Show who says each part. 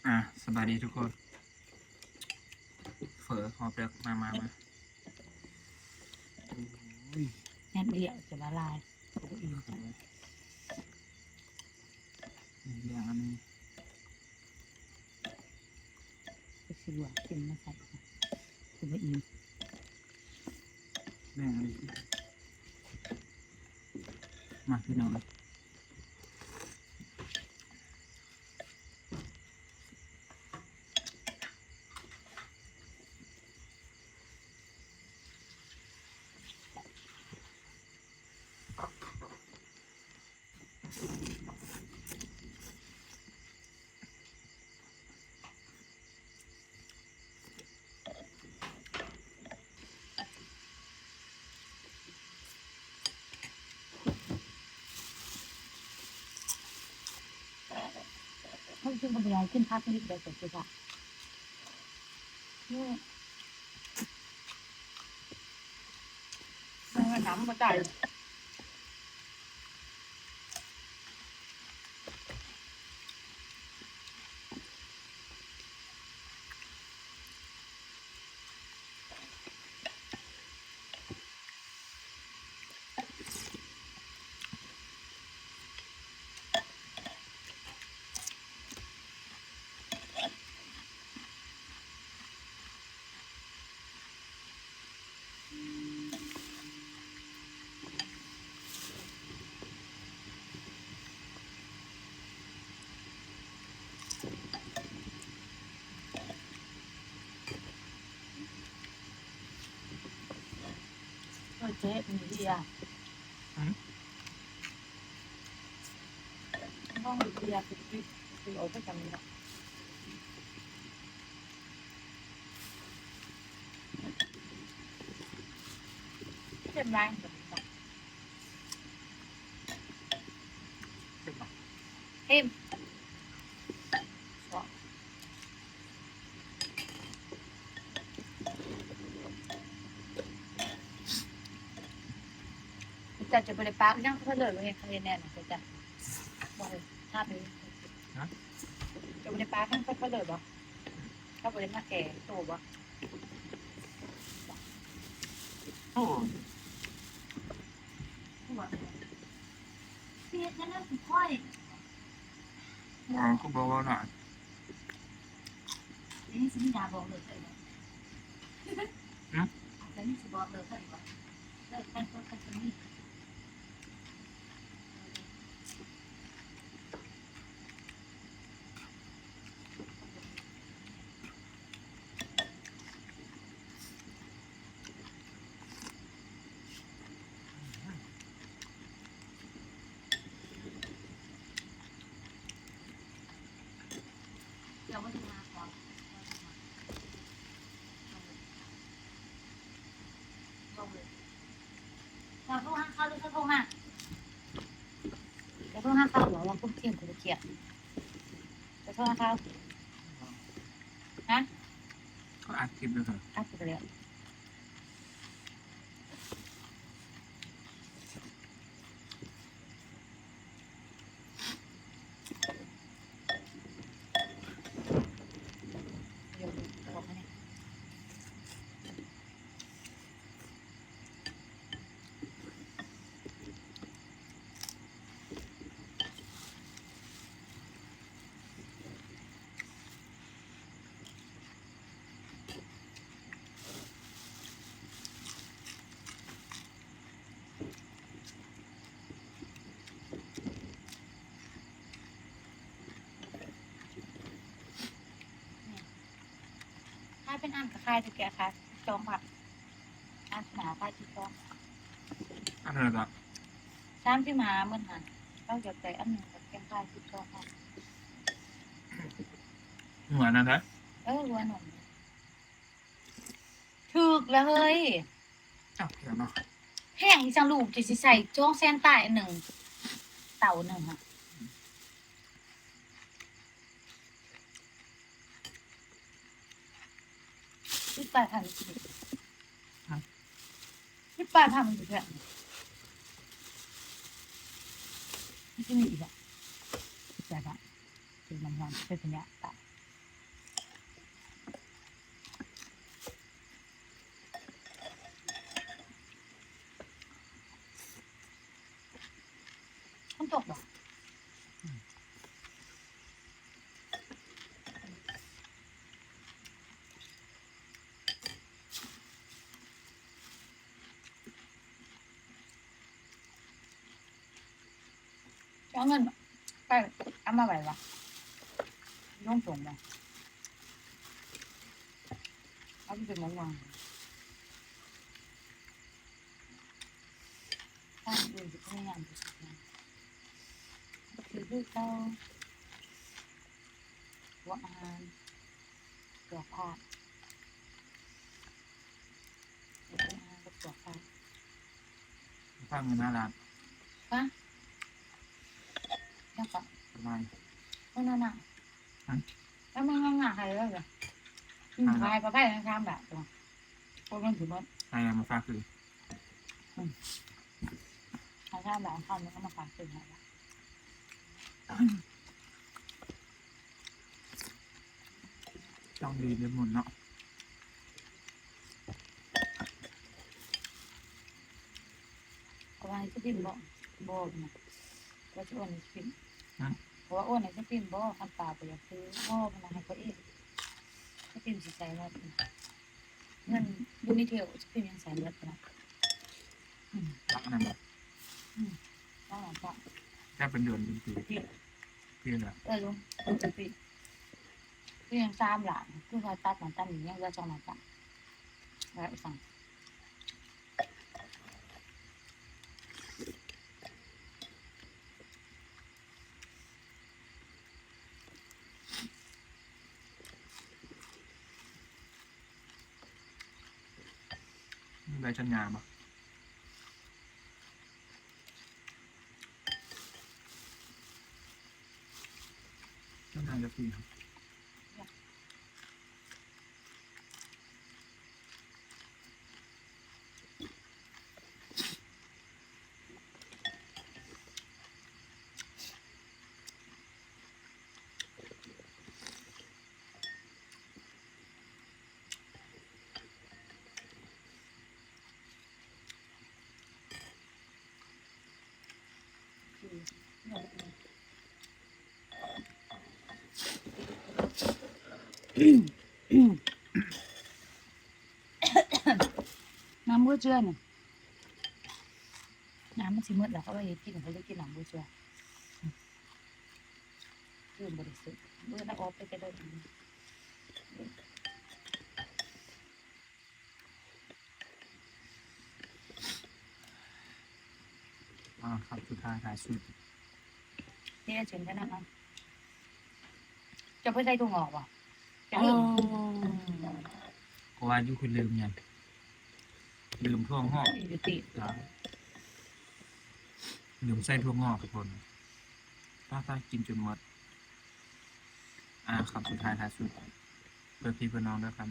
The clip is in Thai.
Speaker 1: สบายดีทุกคนเฝอหอบเด็กมา
Speaker 2: แน่นเดียวจะละลายตัวอีก
Speaker 1: อย่างอันนี้
Speaker 2: ก็สิว่ากินมาใส่ตัวอีก
Speaker 1: แบ่งอันนี้มาพี่น้อง
Speaker 2: เขาจึงกำลังขึ้นพักนิดเดียวเสร็จจ้ะนี่น้ำมาจ่ายเจ๊มีเดียห้องเดียคือเอาไปจำเลยเจ็บแรงเอ็มจะไปเลยปาร์กยังเขาเลยไม่เขาเรียนแน่นอนจ้ะบอกเลยภาพนี้จะไปเลยปาร์กยังเขาเลยบอกเขาไปเลยมาแก่โตบอก
Speaker 1: โอ้
Speaker 2: เสียนั่นน่ะสิค่อย
Speaker 1: ก็บอกว่าหน่อย
Speaker 2: นี่สิมีดาบอกเลยนะแล้วนี่สิบอกเลยเขาบอกเลยกันก็กันนี่เราไม่มาก่อนเราโทรห้าเขาหรือเขาโทรห้าเราโทรห้าเขาหรอเราพูดเที่ยงกูเกียดจะโทรห้าเขาฮะ
Speaker 1: ก็อัดคลิปเลยค่ะ
Speaker 2: อัดไปแล้วถ้าเป็นอ่านกับใครจะแกะค่ะจองผักอ่านหนาใครที่จอง
Speaker 1: อันนั้นละ
Speaker 2: สามที่มาเมื่อหันต้องหยดใจอันหนึ่งกับแกงใครที่จองค่ะ
Speaker 1: เหมือนนั่นนะ
Speaker 2: รัวหนุ่มถูกแล้วเฮ้ย
Speaker 1: เดี๋ยวเนาะ
Speaker 2: แห้งอีจังลูกจะใส่จ้องแซนใต้หนึ่งเต่าหนึ่งค่ะที่ปลายทำจริงที่ปลายทำอยู่แบบที่นี่อีกอ่ะที่ปลายทำคือมันเป็นสัญญาตัด เอาเงินไปเอามาไหววะน้องส่งมาเอาไปเป็นมะม่วงถ้าอื่นจะไม่งานจะคือเขาว่าอาหารตัวผ้าอาหารกับตัวผ้า
Speaker 1: ฟังเงินหน้าร้าน
Speaker 2: ฮะยังก่อน
Speaker 1: ประมาณ
Speaker 2: ไม่น่าหนักแล้วไม่ง่ายๆเลยเหรอขายปลาไผ่ข้างๆแบบตัวพวกนั้นถือว่า
Speaker 1: ใครมาฝากคือ
Speaker 2: ข้างๆแบบข้างๆมันก็มาฝากซื้อให้ละ
Speaker 1: ต้องดีเดือนหมุนเนาะ
Speaker 2: เพราะว่าจะพิมพ์บ่นะว่าจะอ้วนจะพิมพ์เพราะว่าอ้วนจะพิมพ์บ่คันตาไปอยากซื้อบ่มันให้เขาเองจะพิมพ์สิใส่แล้วเงินดูนิเทลจะพิมพ์ยังใส่เลือดนะ
Speaker 1: รักอันนั้นแบบ
Speaker 2: ต้องหลังจาก
Speaker 1: แค่เป็นเดือนเป็นปี
Speaker 2: พี่
Speaker 1: ปีละ
Speaker 2: ลุงเป็นปีพี่ยังซ้ำหลังคือเขาตัดหลังตัดอย่างเงี้ยก็จะมาจับแล้วสั่ง
Speaker 1: ได้ชัญญาปะชัญญาจะปีครับ
Speaker 2: น้ำบัวเจือเนี่ยน้ำมันสิมืดแล้วเขาไปกินเขาเลยกินน้ำบัวเจือคือบริสุทธิ์เมื่อนักออกไปจะได้
Speaker 1: ครับสุดท้ายถ่ายสุด
Speaker 2: นี่เฉยๆนั่นนะจะเพื่อใช้ถุงออกว่ะจะ
Speaker 1: เพราะว่ายุคุณลืมยังลืมทั่วงอก
Speaker 2: อยู่ติ
Speaker 1: ลืมใส่ทั่วงอกทุกคนถ้ากินจนหมดครับสุดท้ายถ่ายสุดเพื่อพี่เพื่อน้องด้วยครับ